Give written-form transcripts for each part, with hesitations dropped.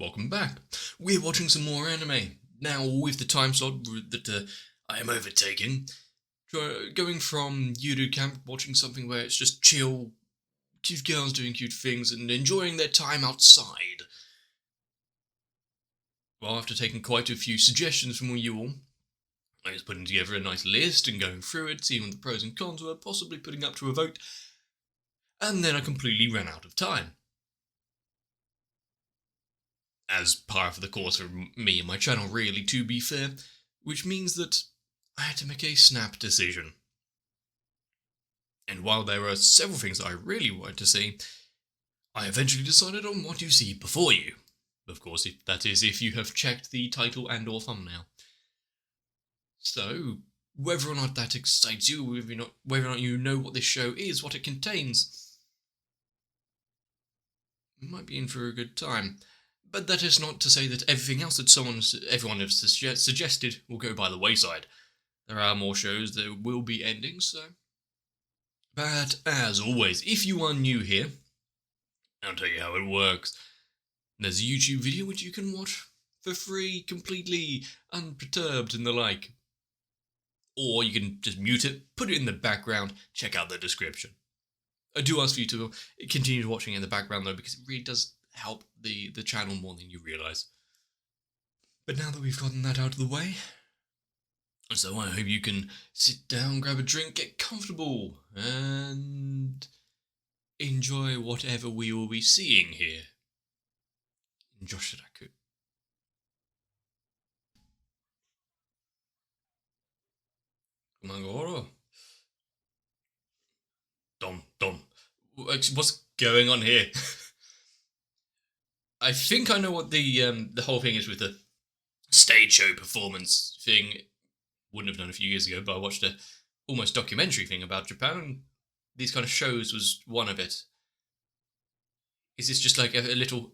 welcome back. We're watching some more anime. Now, with the time slot that I am overtaking, going from Yuru Camp, watching something where it's just chill, cute girls doing cute things and enjoying their time outside. Well, after taking quite a few suggestions from you all, I was putting together a nice list and going through it, seeing what the pros and cons were, possibly putting up to a vote, and then I completely ran out of time. As par for the course for me and my channel, really, to be fair, which means that I had to make a snap decision. And while there were several things I really wanted to see, I eventually decided on what you see before you. Of course, if you have checked the title and or thumbnail. So, whether or not that excites you, whether or not you know what this show is, what it contains, you might be in for a good time. But that is not to say that everything else that everyone has suggested will go by the wayside. There are more shows that will be ending, so... But, as always, if you are new here, I'll tell you how it works. There's a YouTube video which you can watch for free, completely unperturbed and the like. Or you can just mute it, put it in the background, check out the description. I do ask for you to continue watching in the background though, because it really does help the channel more than you realise. But now that we've gotten that out of the way, so I hope you can sit down, grab a drink, get comfortable, and enjoy whatever we will be seeing here in Joshiraku. Kumagoro. Dom. What's going on here? I think I know what the whole thing is with the stage show performance thing. Wouldn't have done a few years ago, but I watched a almost documentary thing about Japan, and these kind of shows was one of it. Is this just like a little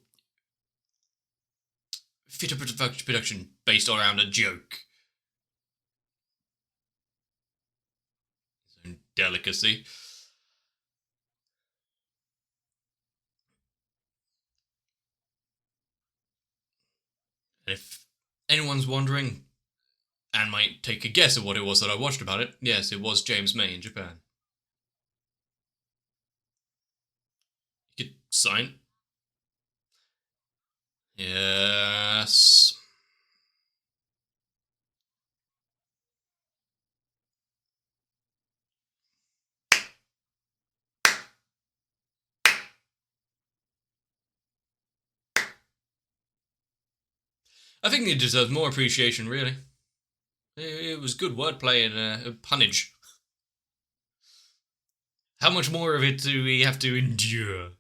theatre production based around a joke? It's a delicacy. And if anyone's wondering, and might take a guess at what it was that I watched about it, yes, it was James May in Japan. You could sign. Yes. I think it deserves more appreciation, really. It was good wordplay and punnage. How much more of it do we have to endure?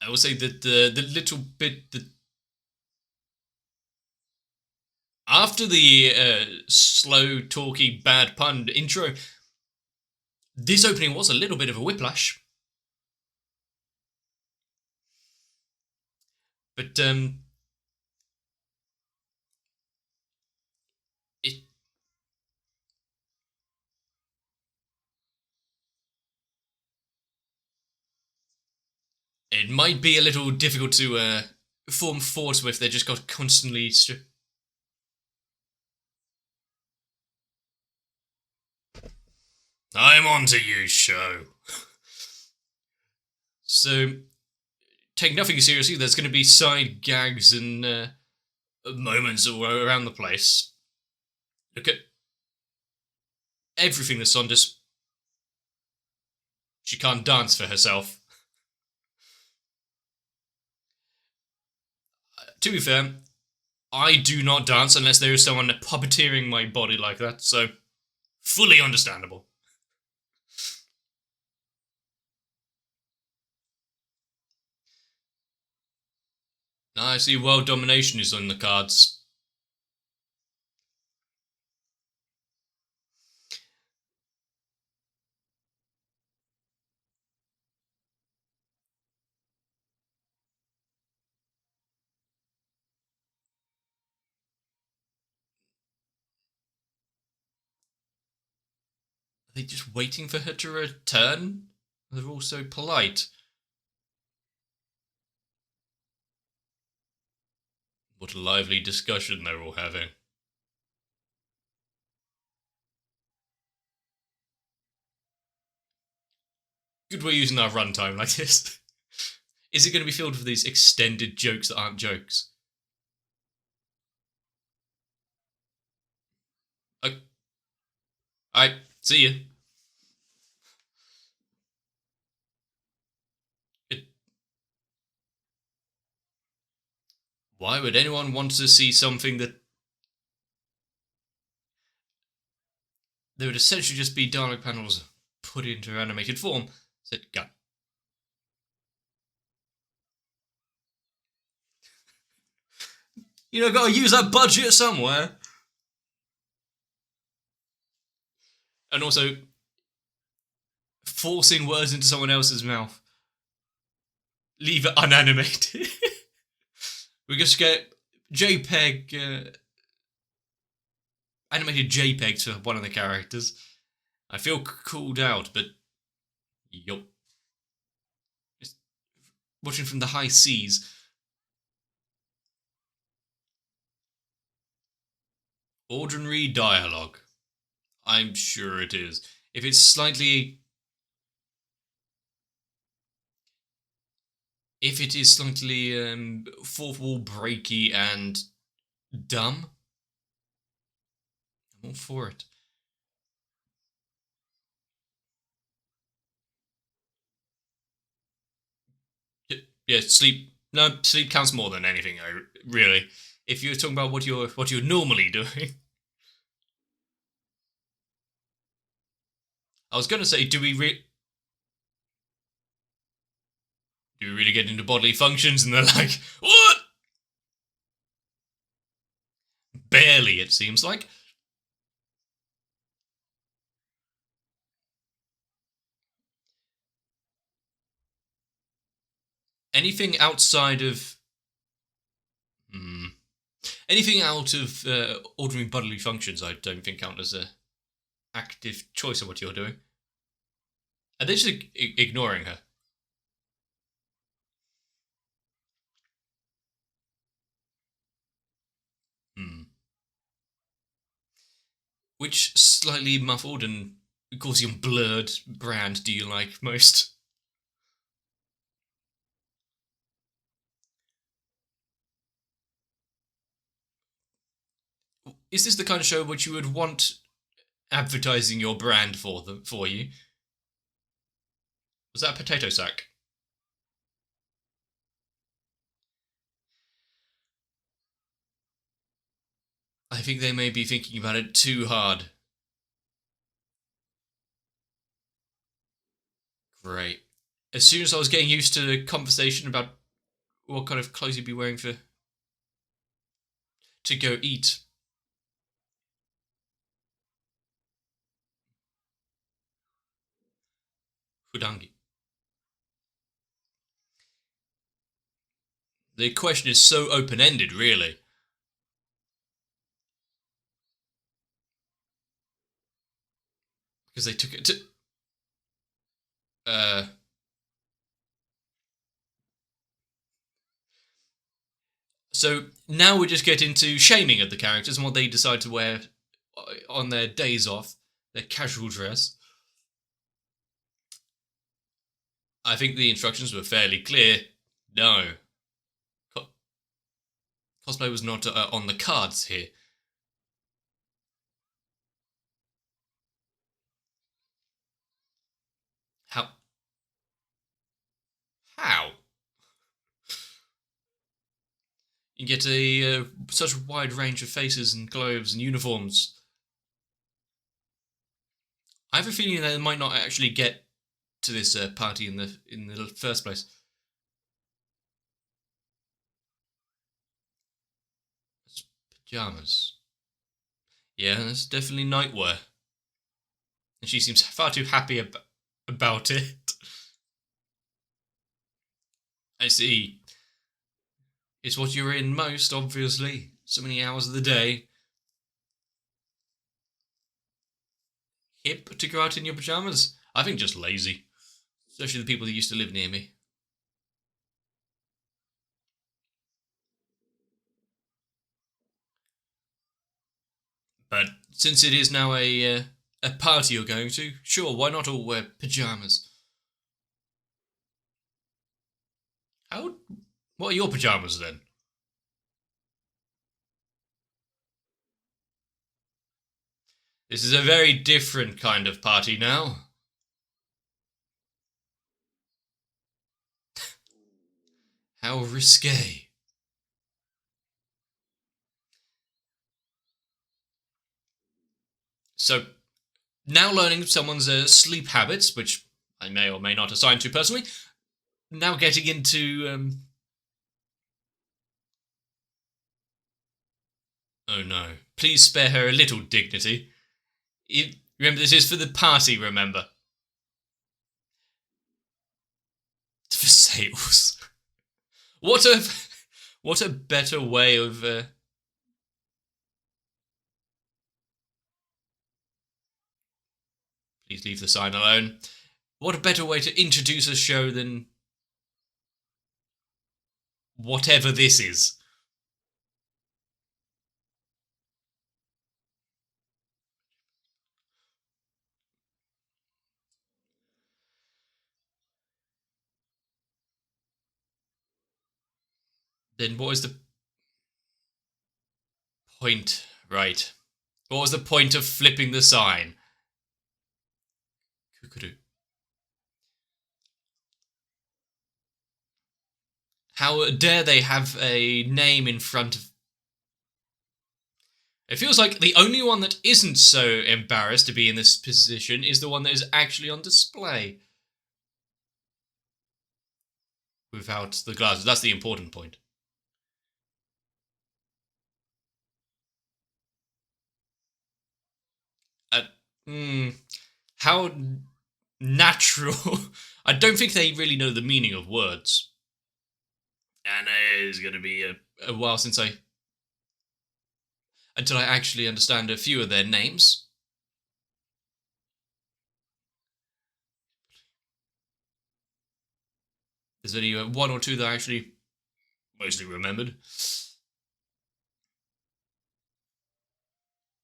I will say that the little bit that after the slow, talky, bad pun intro, this opening was a little bit of a whiplash. But it might be a little difficult to form thoughts with. They just got constantly. I'm on to you, show. So, take nothing seriously. There's going to be side gags and moments all around the place. Look at everything that's on just. She can't dance for herself. To be fair, I do not dance unless there is someone puppeteering my body like that, so fully understandable. I see world domination is on the cards. Are they just waiting for her to return? They're all so polite. What a lively discussion they're all having. Good way using our runtime like this. Is it going to be filled with these extended jokes that aren't jokes? Alright, see ya. Why would anyone want to see something that... There would essentially just be dialogue panels put into animated form. Said, go. You know, gotta use that budget somewhere. And also, forcing words into someone else's mouth. Leave it unanimated. We just get JPEG, animated JPEGs for one of the characters. I feel called out, but yup. Just watching from the high seas. Ordinary dialogue. I'm sure it is. If it's slightly... If it is slightly fourth wall breaky and dumb, I'm all for it. Yeah, sleep. No, sleep counts more than anything. Really. If you're talking about what you're normally doing, I was gonna say, do we really get into bodily functions? And they're like, what? Barely, it seems like. Anything outside of anything out of ordinary bodily functions, I don't think count as a active choice of what you're doing. Are they just ignoring her? Which slightly muffled and Gaussian blurred brand do you like most? Is this the kind of show which you would want advertising your brand for you? Was that a potato sack? I think they may be thinking about it too hard. Great. As soon as I was getting used to the conversation about what kind of clothes you'd be wearing to go eat. Fudangi. The question is so open-ended, really. Because they took it to... So now we just get into shaming of the characters and what they decide to wear on their days off, their casual dress. I think the instructions were fairly clear. No. Cosplay was not on the cards here. How? How? You get such a wide range of faces and clothes and uniforms. I have a feeling that they might not actually get to this party in the first place. It's pajamas. Yeah, that's definitely nightwear. And she seems far too happy about it. I see. It's what you're in most, obviously. So many hours of the day. Hip to go out in your pajamas? I think just lazy. Especially the people that used to live near me. But since it is now a party you're going to, sure, why not all wear pajamas? How? What are your pajamas then? This is a very different kind of party now. How risque. So, now learning someone's sleep habits, which I may or may not assign to personally, now getting into. Oh no. Please spare her a little dignity. Remember, this is for the party, remember? For sales. What a. What a better way of. Please leave the sign alone. What a better way to introduce a show than whatever this is. Then what is the point? Right. What was the point of flipping the sign? How dare they have a name in front of. It feels like the only one that isn't so embarrassed to be in this position is the one that is actually on display. Without the glasses. That's the important point. Uh, mm, how natural. I don't think they really know the meaning of words. And it is going to be a while since until I actually understand a few of their names. There's only one or two that I actually mostly remembered.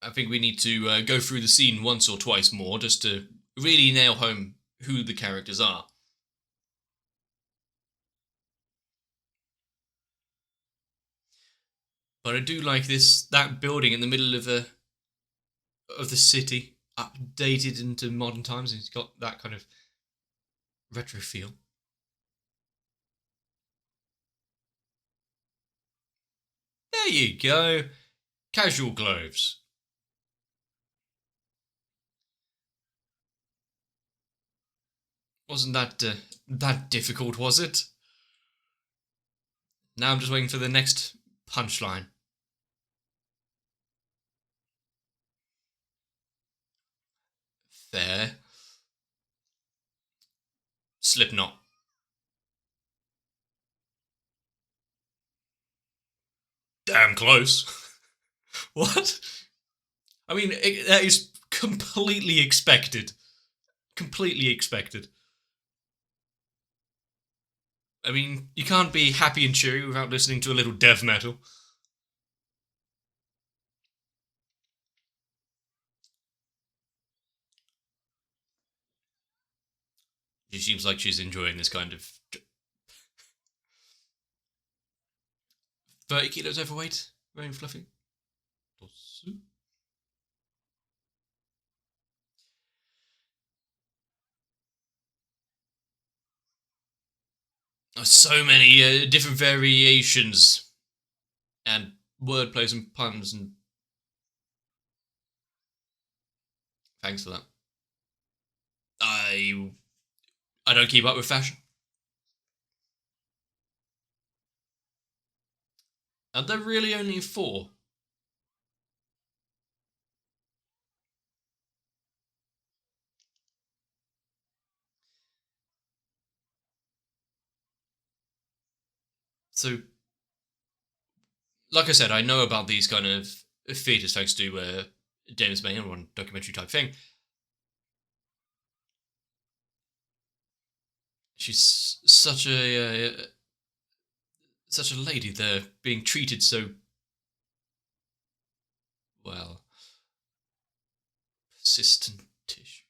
I think we need to go through the scene once or twice more just to really nail home who the characters are. But I do like that building in the middle of the city, updated into modern times, and it's got that kind of retro feel. There you go. Casual clothes. Wasn't that difficult, was it? Now I'm just waiting for the next punchline. Fair. Slipknot. Damn close. What? I mean, that is completely expected. Completely expected. I mean, you can't be happy and cheery without listening to a little death metal. She seems like she's enjoying this kind of 30 kilos overweight, very fluffy. So many different variations and wordplays and puns, and thanks for that. I don't keep up with fashion. Are there really only four? So, like I said, I know about these kind of theatres thanks to James May and one documentary type thing. She's such a lady there, being treated so well. Persistent tissues.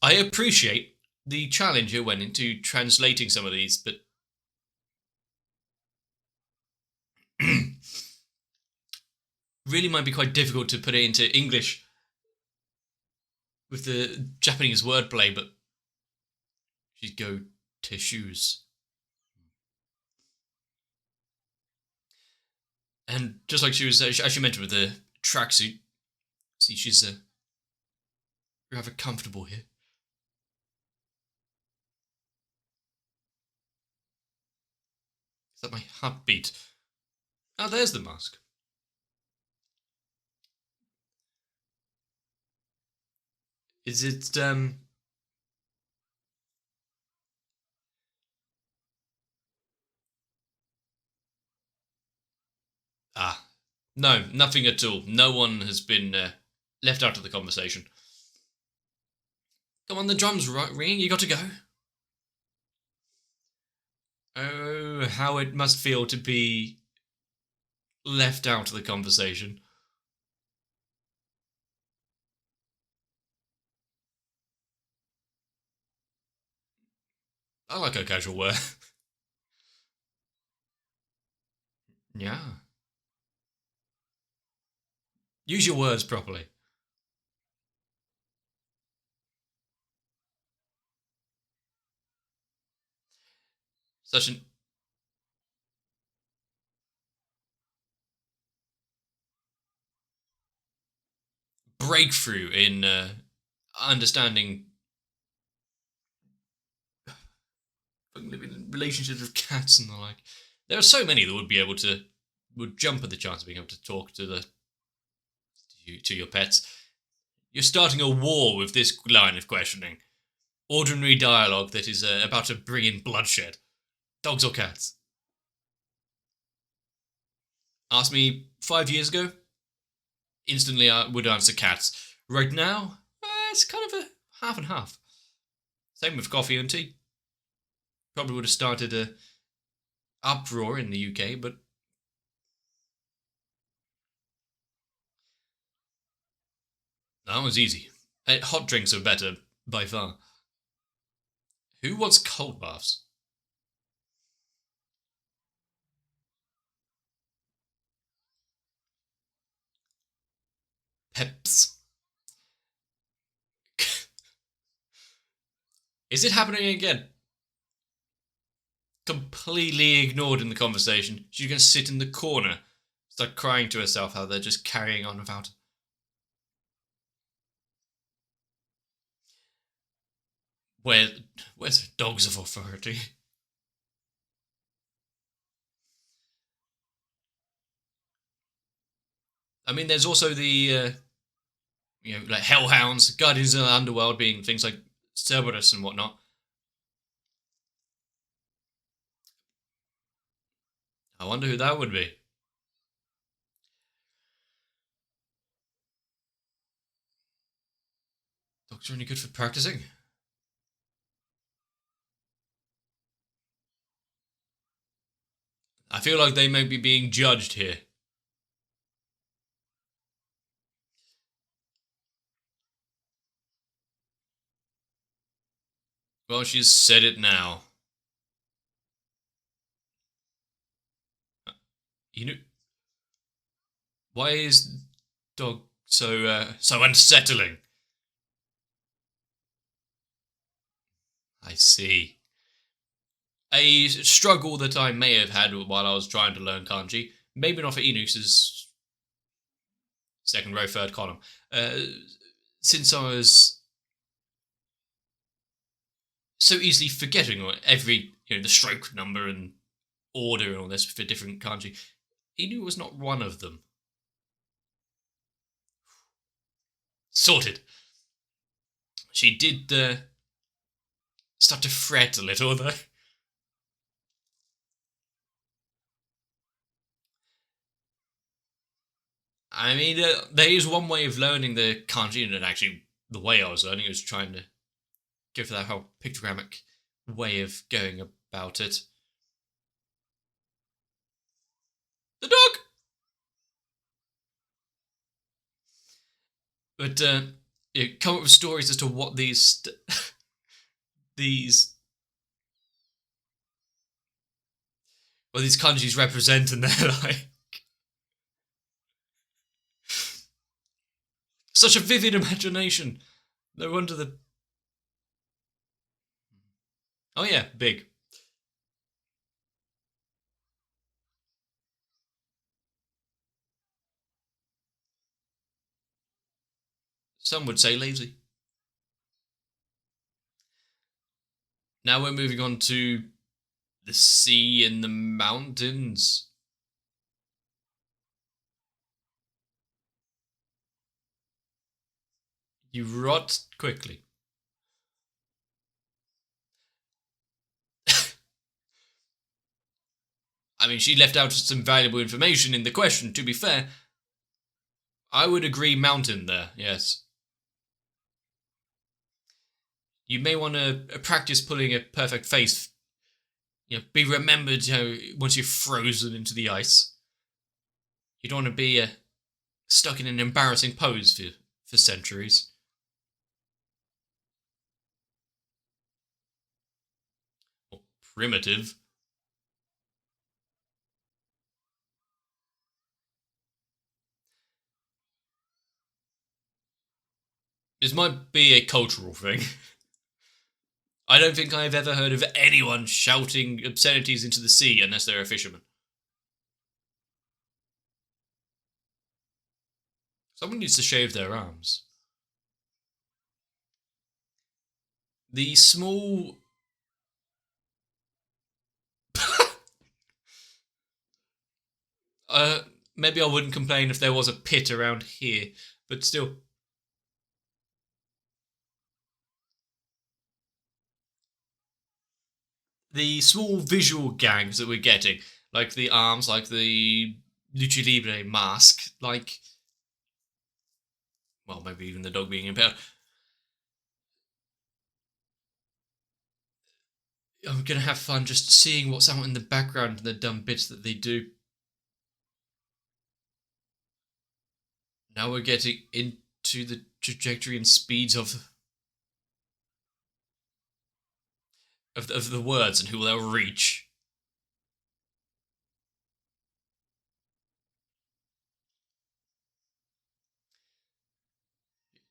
I appreciate the challenge you went into translating some of these, but really might be quite difficult to put it into English with the Japanese wordplay, but she'd go tissues. And just like she was, as she mentioned with the tracksuit, see, she's rather comfortable here. Is that my heartbeat? Oh, there's the mask. Is it, no, nothing at all. No one has been left out of the conversation. Come on, the drum's ringing. You got to go. Oh, how it must feel to be left out of the conversation. I like her casual wear. Yeah. Use your words properly. Such an breakthrough in understanding relationships with cats and the like. There are so many that would jump at the chance of being able to talk to your pets. You're starting a war with this line of questioning. Ordinary dialogue that is about to bring in bloodshed. Dogs or cats? Ask me 5 years ago, instantly I would answer cats. Right now, it's kind of a half and half. Same with coffee and tea. Probably would have started a uproar in the UK, but that was easy. Hot drinks are better by far. Who wants cold baths? Peps. Is it happening again? Completely ignored in the conversation. She's going to sit in the corner, start crying to herself how they're just carrying on without. Where, where's the dogs of authority? I mean, there's also the like hellhounds, guardians of the underworld, being things like Cerberus and whatnot. I wonder who that would be. Dogs are only good for practicing. I feel like they may be being judged here. Well, she's said it now. You know, why is dog so unsettling? I see. A struggle that I may have had while I was trying to learn kanji, maybe not for Enus's second row, third column. Since I was so easily forgetting every the stroke number and order and all this for different kanji, Inu was not one of them. Sorted. She did start to fret a little though. I mean, there is one way of learning the kanji, and actually, the way I was learning was trying to go for that whole pictogrammic way of going about it. The dog! But come up with stories as to what these these kanjis represent, and they're like such a vivid imagination. No wonder the oh yeah, big. Some would say lazy. Now we're moving on to the sea and the mountains. You rot quickly. I mean, she left out some valuable information in the question, to be fair. I would agree mountain there, yes. You may want to practice pulling a perfect face. Be remembered once you're frozen into the ice. You don't want to be stuck in an embarrassing pose for centuries. Or primitive. This might be a cultural thing. I don't think I've ever heard of anyone shouting obscenities into the sea unless they're a fisherman. Someone needs to shave their arms. The small... maybe I wouldn't complain if there was a pit around here, but still... The small visual gags that we're getting, like the arms, like the Lucha Libre mask, like... Well, maybe even the dog being impaled. I'm gonna have fun just seeing what's out in the background and the dumb bits that they do. Now we're getting into the trajectory and speeds of the words and who they'll reach.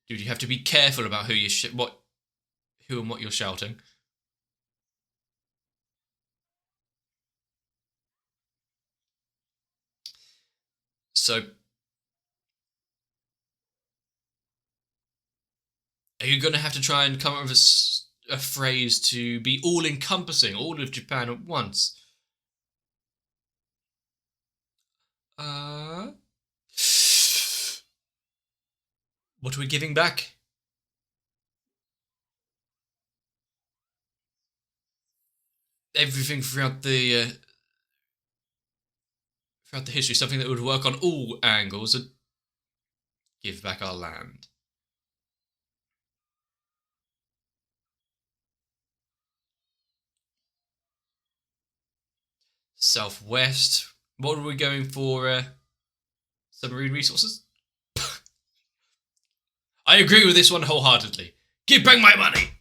Dude, you have to be careful about who and what you're shouting. So, are you going to have to try and come up with a phrase to be all-encompassing, all of Japan at once? What are we giving back? Everything throughout the history, something that would work on all angles, and give back our land. Southwest. What are we going for? Submarine resources? I agree with this one wholeheartedly. Give back my money!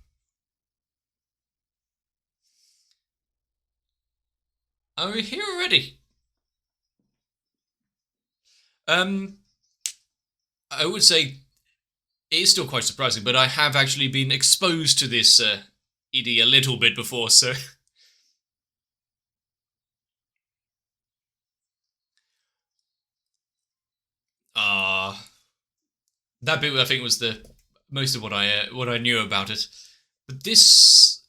Are we here already? I would say it is still quite surprising, but I have actually been exposed to this ED a little bit before, so... That bit I think was the most of what I knew about it. But this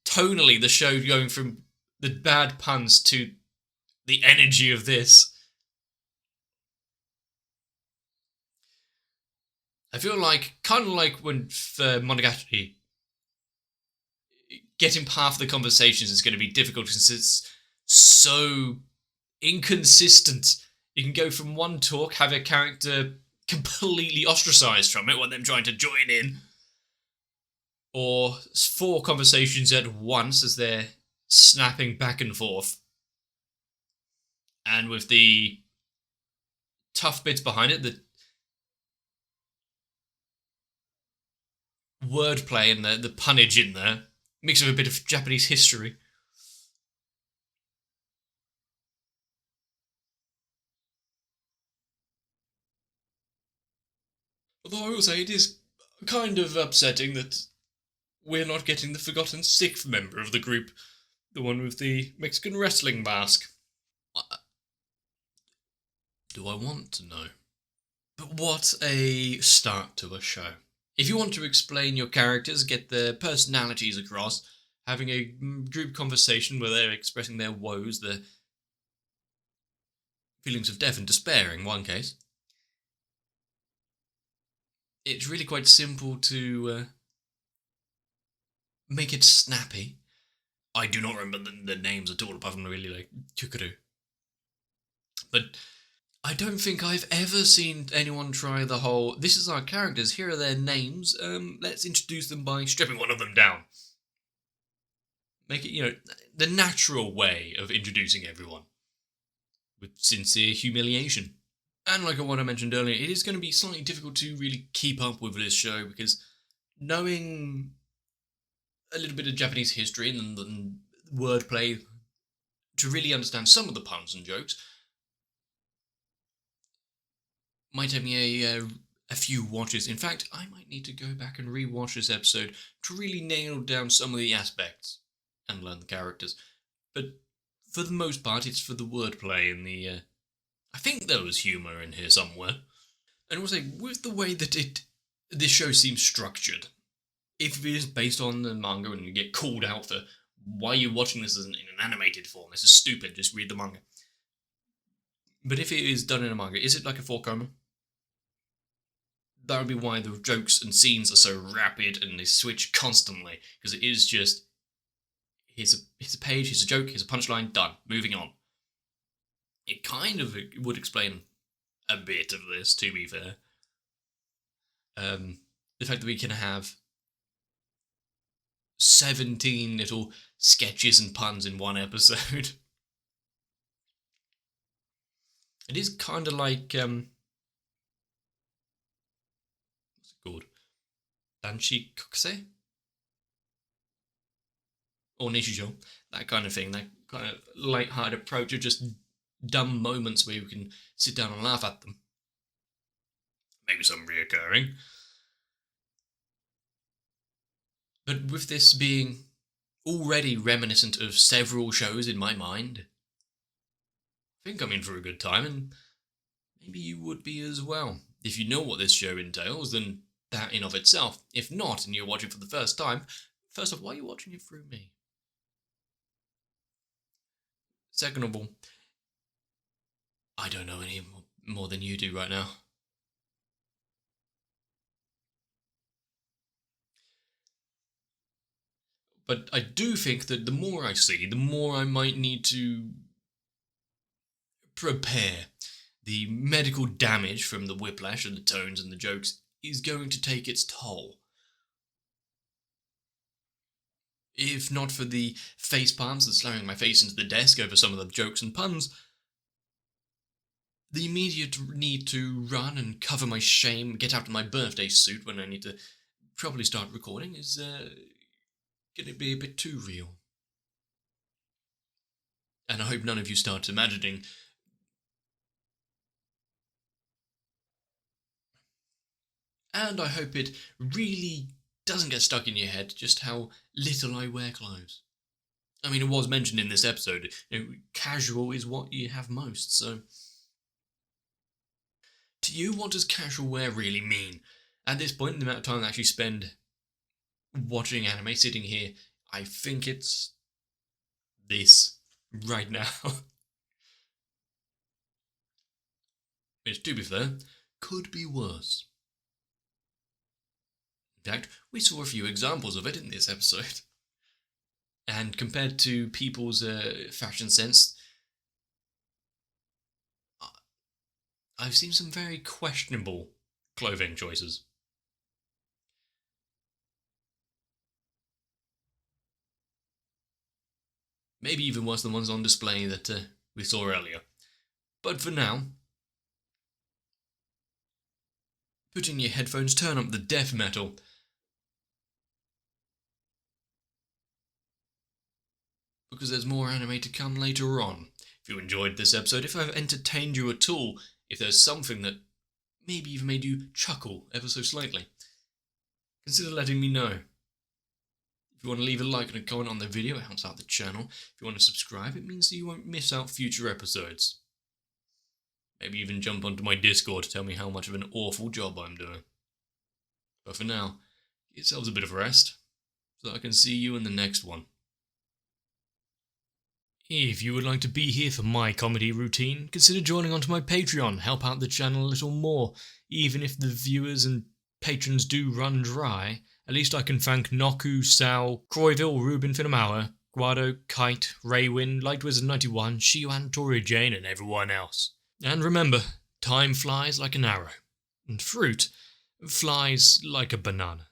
tonally, the show going from the bad puns to the energy of this. I feel like kind of like when for Monogatari, getting half the conversations is going to be difficult since it's so inconsistent. You can go from one talk, have a character completely ostracized from it, want them trying to join in, or 4 conversations at once as they're snapping back and forth. And with the tough bits behind it, the wordplay and the punnage in there, mix of a bit of Japanese history. Although I will say it is kind of upsetting that we're not getting the forgotten sixth member of the group, the one with the Mexican wrestling mask. Do I want to know? But what a start to a show. If you want to explain your characters, get their personalities across, having a group conversation where they're expressing their woes, their feelings of death and despair in one case, it's really quite simple to make it snappy. I do not remember the names at all, apart from really like Chukuru. But I don't think I've ever seen anyone try the whole, this is our characters, here are their names, let's introduce them by stripping one of them down. Make it, the natural way of introducing everyone. With sincere humiliation. And like what I mentioned earlier, it is going to be slightly difficult to really keep up with this show because knowing a little bit of Japanese history and wordplay to really understand some of the puns and jokes might take me a few watches. In fact, I might need to go back and re-watch this episode to really nail down some of the aspects and learn the characters. But for the most part, it's for the wordplay and the. I think there was humour in here somewhere. And also, with the way that this show seems structured, if it is based on the manga and you get called out for why you're watching this in an animated form, this is stupid, just read the manga. But if it is done in a manga, is it like a 4-coma? That would be why the jokes and scenes are so rapid and they switch constantly, because it is just here's a page, here's a joke, here's a punchline, done, moving on. It kind of would explain a bit of this, to be fair. The fact that we can have 17 little sketches and puns in one episode. It is kind of like what's it called? Danshi Kokuse? Or Nishijo. That kind of thing. That kind of light-hearted approach of just dumb moments where you can sit down and laugh at them. Maybe some reoccurring. But with this being already reminiscent of several shows in my mind, I think I'm in for a good time, and maybe you would be as well. If you know what this show entails, then that in of itself. If not, and you're watching for the first time, first off, why are you watching it through me? Second of all, I don't know any more than you do right now. But I do think that the more I see, the more I might need to prepare. The medical damage from the whiplash and the tones and the jokes is going to take its toll. If not for the face palms and slamming my face into the desk over some of the jokes and puns, the immediate need to run and cover my shame, get out of my birthday suit when I need to probably start recording is going to be a bit too real. And I hope none of you start imagining. And I hope it really doesn't get stuck in your head just how little I wear clothes. I mean, it was mentioned in this episode, casual is what you have most, so. To you, what does casual wear really mean? At this point, the amount of time I actually spend watching anime, sitting here, I think it's this right now. Which, to be fair, could be worse. In fact, we saw a few examples of it in this episode. And compared to people's fashion sense, I've seen some very questionable clothing choices. Maybe even worse than ones on display that we saw earlier. But for now, put in your headphones, turn up the death metal. Because there's more anime to come later on. If you enjoyed this episode, if I've entertained you at all, if there's something that maybe even made you chuckle ever so slightly, consider letting me know. If you want to leave a like and a comment on the video, it helps out the channel. If you want to subscribe, it means that you won't miss out future episodes. Maybe even jump onto my Discord to tell me how much of an awful job I'm doing. But for now, give yourselves a bit of rest, so that I can see you in the next one. If you would like to be here for my comedy routine, consider joining onto my Patreon, help out the channel a little more. Even if the viewers and patrons do run dry, at least I can thank Noku, Sal, Croyville, Ruben Finamauer, Guado, Kite, Raywin, Lightwizard91, Shiwan, Tori Jane, and everyone else. And remember, time flies like an arrow, and fruit flies like a banana.